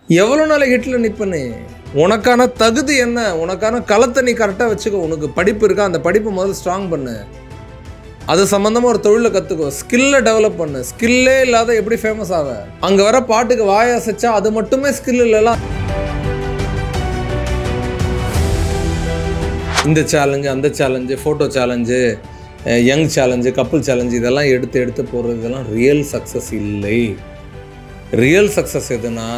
எவ்வளோ நாள் ஹிட்டில் நிற்பனே? உனக்கான தகுதி என்ன? உனக்கான களத்தை நீ கரெக்டாக வச்சுக்கோ. உனக்கு படிப்பு இருக்கா? அந்த படிப்பை முதல்ல ஸ்ட்ராங் பண்ணு. அது சம்மந்தமாக ஒரு தொழிலை கற்றுக்கோ. ஸ்கில்லை டெவலப் பண்ணு. ஸ்கில்லே இல்லாத எப்படி ஃபேமஸ் ஆக? அங்கே வர பாட்டுக்கு வாயாசைச்சா அது மட்டுமே ஸ்கில் இல்லைலாம். இந்த சேலஞ்சு, அந்த challenge, photo challenge, young challenge, couple challenge, இதெல்லாம் எடுத்து போடுறது இதெல்லாம் ரியல் சக்ஸஸ் இல்லை. ரியல் சக்ஸஸ் எதுனா,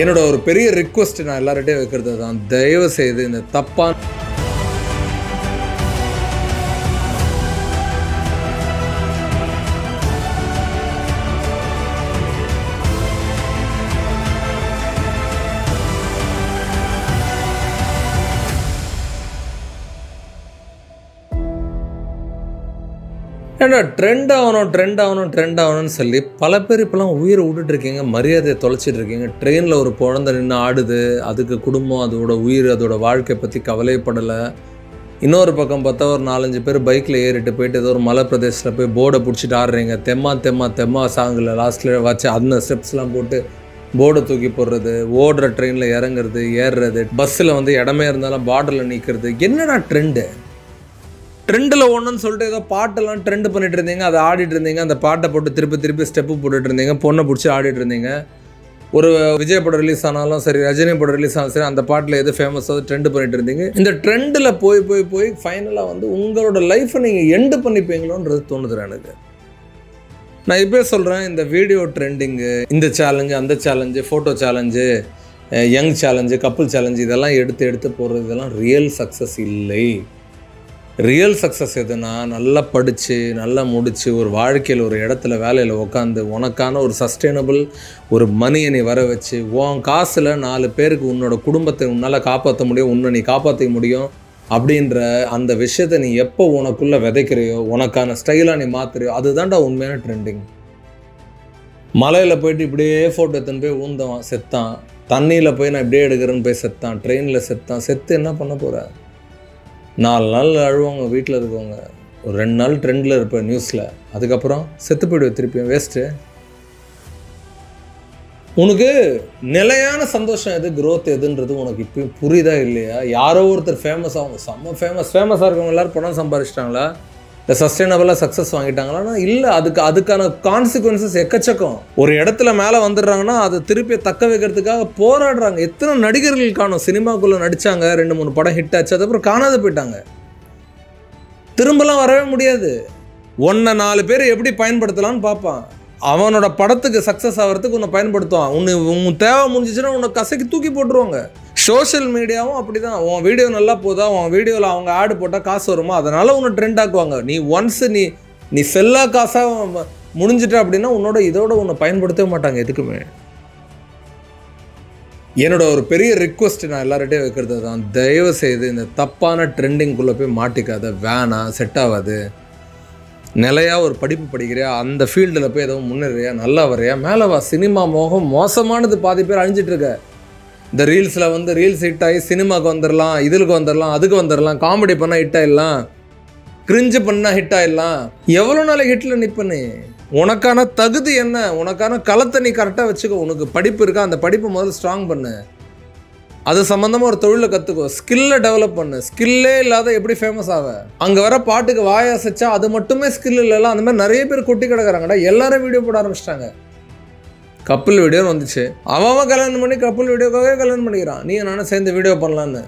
என்னோட ஒரு பெரிய ரிக்வெஸ்ட் நான் எல்லார்கிட்டையும் வைக்கிறது தான், தயவு செய்து இந்த தப்பான ஏன்னா ட்ரெண்ட் ஆகணும்னு சொல்லி பல பேர் இப்போலாம் உயிரை விட்டுட்ருக்கீங்க, மரியாதையை தொலைச்சிட்டு இருக்கீங்க. ட்ரெயினில் ஒரு குழந்தை நின்று ஆடுது, அதுக்கு குடும்பம், அதோட உயிர், அதோட வாழ்க்கையை பற்றி கவலைப்படலை. இன்னொரு பக்கம் பார்த்தா ஒரு 4-5 பேர் பைக்கில் ஏறிட்டு போயிட்டு ஏதோ ஒரு மலை பிரதேசத்தில் போய் போர்டை பிடிச்சிட்டு ஆடுறீங்க. தெம்மா சாங்கில் லாஸ்ட்டில் வச்சு அந்த ஸ்டெப்ஸ்லாம் போட்டு போர்டை தூக்கி போடுறது, ஓடுற ட்ரெயினில் இறங்குறது, ஏறுறது, பஸ்ஸில் வந்து இடமே இருந்தாலும் பார்டரில் நிற்கிறது. என்னடா ட்ரெண்டில் ஒன்றுன்னு சொல்லிட்டு ஏதோ பாட்டெல்லாம் ட்ரெண்டு பண்ணிட்டு இருந்தீங்க, அதை ஆடிட்டு இருந்தீங்க. அந்த பாட்டை போட்டு திருப்பி ஸ்டெப்பு போட்டுட்டு இருந்தீங்க, பொண்ணை பிடிச்சி ஆடிட்டு இருந்தீங்க. ஒரு விஜய் படம் ரிலீஸ் ஆனாலும் சரி, ரஜினி படம் ரிலீஸ் ஆனாலும் சரி, அந்த பாட்டில் எது ஃபேமஸாக ட்ரெண்டு பண்ணிட்டு இருந்தீங்க. இந்த ட்ரெண்டில் போய் ஃபைனலாக வந்து உங்களோட லைஃப்பை நீங்கள் எண்டு பண்ணிப்பீங்களோன்றது தோணுதுறேன் எனக்கு. நான் இப்போ சொல்கிறேன், இந்த வீடியோ ட்ரெண்டிங்கு, இந்த சேலஞ்சு, அந்த challenge, photo challenge, young challenge, couple challenge, இதெல்லாம் எடுத்து போடுறது இதெல்லாம் ரியல் சக்ஸஸ் இல்லை. ரியல் சக்ஸஸ் எதுனா, நல்லா படித்து, நல்லா முடித்து, ஒரு வாழ்க்கையில் ஒரு இடத்துல வேலையில் உட்காந்து உனக்கான ஒரு சஸ்டெயினபிள் ஒரு மணியை நீ வர வச்சு, உன் காசில் 4 பேருக்கு உன்னோட குடும்பத்தை உன்னால் காப்பாற்ற முடியும், உன்னை நீ காப்பாற்றிக்க முடியும் அப்படின்ற அந்த விஷயத்தை நீ எப்போ உனக்குள்ளே விதைக்கிறையோ, உனக்கான ஸ்டைலாக நீ மாற்றுறியோ, அதுதான்டா உண்மையான ட்ரெண்டிங். மலையில் போயிட்டு இப்படியே ஃபோட்டோ எடுத்துன்னு போய் ஊந்தவன் செத்தான், தண்ணியில் போய் நான் இப்படியே எடுக்கிறேன்னு போய் செத்தான், ட்ரெயினில் செத்து என்ன பண்ண போகிற? 4 நாள் அழுவாங்க வீட்டில் இருக்கவங்க, ஒரு 2 நாள் ட்ரெண்டில் இருப்பேன் நியூஸில், அதுக்கப்புறம் செத்து போய்டுவேன் திருப்பியும், வேஸ்ட்டு. உனக்கு நிலையான சந்தோஷம் எது, க்ரோத் எதுன்றது உனக்கு இப்போயும் புரியுதா இல்லையா? யாரோ ஒருத்தர் ஃபேமஸ் ஆகும், செம்ம ஃபேமஸாக இருக்கவங்க எல்லோரும் பணம் சம்பாதிச்சிட்டாங்களா, இல்லை சஸ்டெயினபிளாக சக்ஸஸ் வாங்கிட்டாங்களான்னா இல்லை. அதுக்கான கான்சிக்வன்சஸ் எக்கச்சக்கம். ஒரு இடத்துல மேலே வந்துடுறாங்கன்னா அதை திருப்பி தக்க வைக்கிறதுக்காக போராடுறாங்க. எத்தனை நடிகர்கள் காணும், சினிமாக்குள்ளே நடித்தாங்க, 2-3 படம் ஹிட் ஆச்சு, அதுக்கப்புறம் காணாத போயிட்டாங்க, திரும்பலாம் வரவே முடியாது. 4 பேர் எப்படி பயன்படுத்தலான்னு பார்ப்பான், அவனோட படத்துக்கு சக்ஸஸ் ஆகிறதுக்கு உன்னை பயன்படுத்துவான். உன் தேவை முடிஞ்சிச்சுன்னா உன்னை கசக்கி தூக்கி போட்டுருவாங்க. சோஷியல் மீடியாவும் அப்படி தான். உன் வீடியோ நல்லா போதா, உன் வீடியோவில் அவங்க ஆடு போட்டால் காசு வருமா, அதனால் உன்னை ட்ரெண்ட் ஆக்குவாங்க. நீ ஒன்ஸு நீ செல்லா காசாக முடிஞ்சிட்ட அப்படின்னா இதோட உன்னை பயன்படுத்தவே மாட்டாங்க எதுக்குமே. என்னோட ஒரு பெரிய ரிக்வெஸ்ட் நான் எல்லார்கிட்டையும் வைக்கிறது தான், தயவு செய்து இந்த தப்பான ட்ரெண்டிங்குள்ளே போய் மாட்டிக்காத. வேணாம், செட் ஆகாது. நிலையாக ஒரு படிப்பு படிக்கிறியா, அந்த ஃபீல்டில் போய் எதுவும் முன்னேறியா, நல்லா வரையா, மேலே வா. சினிமா மோசமானது, பாதி பேர் அழிஞ்சிட்ருக்க. இந்த ரீல்ஸில் வந்து ரீல்ஸ் ஹிட் ஆகி சினிமாவுக்கு வந்துடலாம், இதுக்கு வந்துடலாம், அதுக்கு வந்துடலாம், காமெடி பண்ணால் ஹிட் ஆகிடலாம், கிரிஞ்சு பண்ணால் ஹிட் ஆகிடலாம். எவ்வளோ நாள் ஹிட்டில் நிற்பனே? உனக்கான தகுதி என்ன? உனக்கான களத்தை நீ கரெக்டாக வச்சுக்கோ. உனக்கு படிப்பு இருக்கா? அந்த படிப்பை முதல்ல ஸ்ட்ராங் பண்ணு. அது சம்மந்தமாக ஒரு தொழிலை கற்றுக்கோ. ஸ்கில்லை டெவலப் பண்ணு. ஸ்கில்லே இல்லாத எப்படி ஃபேமஸ் ஆக? அங்கே வர பாட்டுக்கு வாயாசைச்சா அது மட்டுமே ஸ்கில் இல்லைலாம். அந்த மாதிரி நிறைய பேர் கொட்டி கிடக்குறாங்கடா. எல்லாரும் வீடியோ போட ஆரம்பிச்சிட்டாங்க. கப்புள் வீடியோன்னு வந்துச்சு, அவன் கல்யாணம் பண்ணி கப்புள் வீடியோக்காகவே கல்யாணம் பண்ணிக்கிறான். நீ நானும் சேர்ந்து வீடியோ பண்ணலான்னு.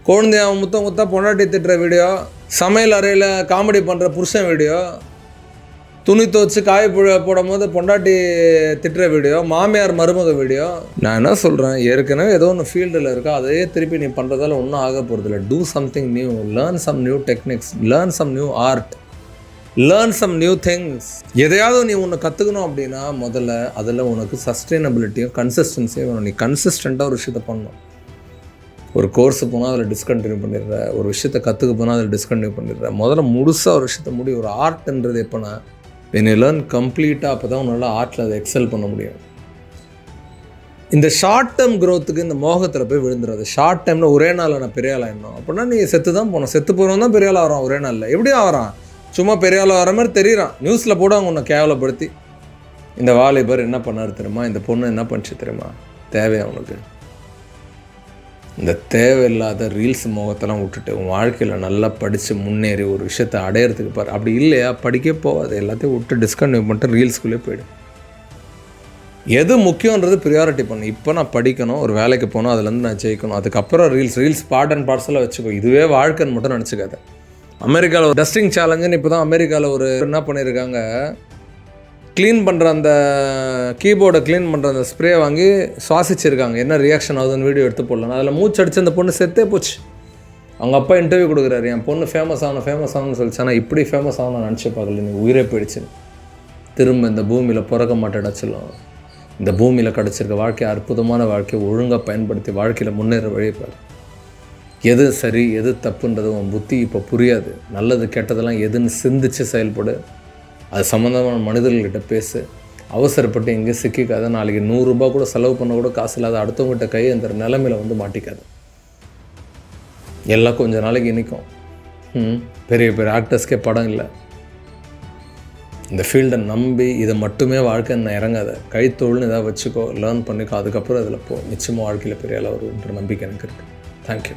குழந்தைய அவன் முத்தா பொண்டாட்டி திட்டுற வீடியோ, சமையல் அறையில் காமெடி பண்ணுற புருஷன் வீடியோ, துணி துவச்சி காய போடும் போது பொண்டாட்டி திட்டுற வீடியோ, மாமியார் மருமக வீடியோ. நான் என்ன சொல்கிறேன், ஏற்கனவே ஏதோ ஒன்று ஃபீல்டில் இருக்கா, அதையே திருப்பி நீ பண்ணுறதால ஒன்றும் ஆக போகிறதில்ல. Do something new, learn some new techniques, learn some new art, learn some new things. எதையாவது நீ ஒன்று கற்றுக்கணும் அப்படின்னா முதல்ல அதில் உனக்கு சஸ்டெயினபிலிட்டியும் கன்சிஸ்டன்சியும் வேணும். நீ கன்சிஸ்டண்ட்டாக ஒரு விஷயத்தை பண்ணணும். ஒரு கோர்ஸு போனால் அதில் டிஸ்கண்டினியூ பண்ணிடுற, ஒரு விஷயத்தை கற்றுக்க போனால் அதில் டிஸ்கண்டினியூ பண்ணிடுற. முதல்ல முழுசாக ஒரு விஷயத்தை ஒரு ஆர்ட்ன்றது எப்போனா when you learn கம்ப்ளீட்டாக, அப்போ தான் உன்னால் ஆர்ட்டில் அதை எக்ஸல் பண்ண முடியும். இந்த ஷார்ட் டேர்ம் க்ரோத்துக்கு இந்த மோகத்தில் போய் விழுந்துடாது. ஷார்ட் டைமில் ஒரே நாளில் நான் பெரிய ஆள் ஆகிடணும் அப்படின்னா நீ செத்து தான் போகணும். செத்து போகிறவன் தான் பெரிய ஆள் ஆகிறான் ஒரே நாளில். எப்படி ஆகிறான்? சும்மா பெரிய ஆள் வர மாதிரி தெரியுறான், நியூஸில் போடுவாங்க உன்னை கேவலப்படுத்தி. இந்த வாலிபர் என்ன பண்ணார் தெரியுமா, இந்த பொண்ணு என்ன பண்ணிச்சு தெரியுமா, தேவையா உனக்கு? இந்த தேவையில்லாத ரீல்ஸ் முகத்தெல்லாம் விட்டுட்டு உன் வாழ்க்கையில் நல்லா படித்து முன்னேறி ஒரு விஷயத்தை அடையிறதுக்கு பாரு. அப்படி இல்லையா, படிக்க போகாது, எல்லாத்தையும் விட்டு டிஸ்கன்டினியூ பண்ணிட்டு ரீல்ஸ்குள்ளே போய்டு. எது முக்கியன்றது ப்ரியாரிட்டி பண்ணு. இப்போ நான் படிக்கணும், ஒரு வேலைக்கு போகணும், அதுலேருந்து நான் ஜெயிக்கணும், அதுக்கப்புறம் ரீல்ஸ் பார்ட் அண்ட் பார்சலாக வச்சுக்கோ. இதுவே வாழ்க்கைன்னு மட்டும் நினச்சிக்காத. அமெரிக்காவில் ஒரு டஸ்டிங் சேலஞ்சுன்னு இப்போ தான் அமெரிக்காவில் ஒரு என்ன பண்ணியிருக்காங்க, க்ளீன் பண்ணுற அந்த கீபோர்டை க்ளீன் பண்ணுற அந்த ஸ்ப்ரே வாங்கி சுவாசிச்சிருக்காங்க. என்ன ரியாக்ஷன் ஆகுதுன்னு வீடியோ எடுத்து போடலாம். அதில் மூச்சடிச்சு அந்த பொண்ணு செத்தே போச்சு. அவங்க அப்பா இன்டர்வியூ கொடுக்குறாரு, என் பொண்ணு ஃபேமஸ் ஆகணும்னு சொல்லிச்சு. ஆனால் இப்படி ஃபேமஸ் ஆகணும்னு நினச்சி பார்க்கல, நீ உயிரே போயிடுச்சு. திரும்ப இந்த பூமியில் பிறக்க மாட்டேடா சொல்லுவாங்க. இந்த பூமியில் கிடச்சிருக்க வாழ்க்கை அற்புதமான வாழ்க்கையை ஒழுங்காக பயன்படுத்தி வாழ்க்கையில் முன்னேற வழிபார். எது சரி எது தப்புன்றது உன் புத்தி இப்போ புரியாது. நல்லது கெட்டதெல்லாம் எதுன்னு சிந்திச்சு செயல்படு. அது சம்மந்தமான மனிதர்கள்கிட்ட பேசு. அவசரப்பட்டு எங்கேயும் சிக்கிக்காத. நாளைக்கு 100 ரூபா கூட செலவு பண்ண கூட காசு இல்லாத அடுத்தவங்ககிட்ட கை அந்த நிலைமையில் வந்து மாட்டிக்காது. எல்லாம் கொஞ்சம் நாளைக்கு இனிக்கும். பெரிய பெரிய ஆக்டர்ஸ்க்கே படம் இல்லை. இந்த ஃபீல்டை நம்பி இதை மட்டுமே வாழ்க்கைன்னு இறங்காத. கைத்தொழில்னு ஏதாவது வச்சுக்கோ, லேர்ன் பண்ணிக்கோ, அதுக்கப்புறம் அதில் போ. நிச்சயமாக வாழ்க்கையில் பெரிய அளவுன்ற நம்பிக்கை எனக்கு இருக்குது. தேங்க்யூ.